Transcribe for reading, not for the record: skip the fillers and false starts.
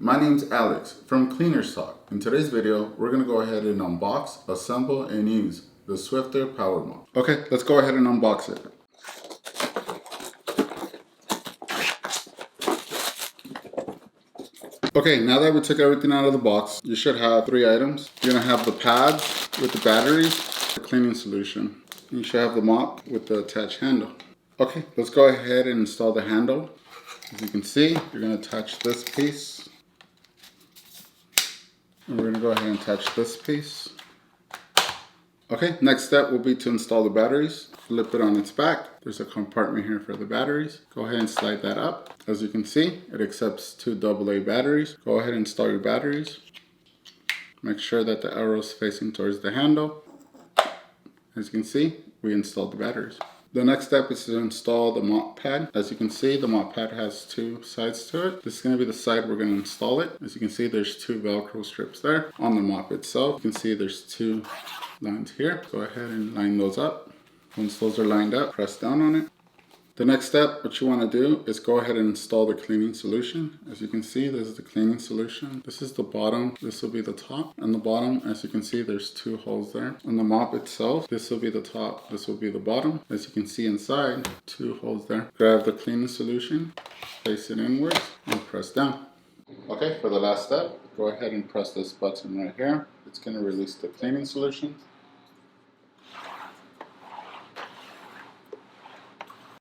My name's Alex from Cleaners Talk. In today's video, we're going to go ahead and unbox, assemble, and use the Swiffer Power Mop. Okay, let's go ahead and unbox it. Okay, now that we took everything out of the box, you should have 3 items. You're going to have the pads with the batteries, the cleaning solution. You should have the mop with the attached handle. Okay, let's go ahead and install the handle. As you can see, you're going to attach this piece. And we're going to go ahead and attach this piece. Okay, next step will be to install the batteries. Flip it on its back. There's a compartment here for the batteries. Go ahead and slide that up. As you can see, it accepts 2 AA batteries. Go ahead and install your batteries. Make sure that the arrow is facing towards the handle. As you can see, we installed the batteries. The next step is to install the mop pad. As you can see, the mop pad has 2 sides to it. This is going to be the side we're going to install it. As you can see, there's 2 Velcro strips there. On the mop itself, you can see there's 2 lines here. Go ahead and line those up. Once those are lined up, press down on it. The next step, what you want to do is go ahead and install the cleaning solution. As you can see, this is the cleaning solution. This is the bottom, this will be the top. And the bottom, as you can see, there's 2 holes there. On the mop itself, this will be the top, this will be the bottom. As you can see inside, 2 holes there. Grab the cleaning solution, place it inwards, and press down. Okay, for the last step, go ahead and press this button right here. It's going to release the cleaning solution.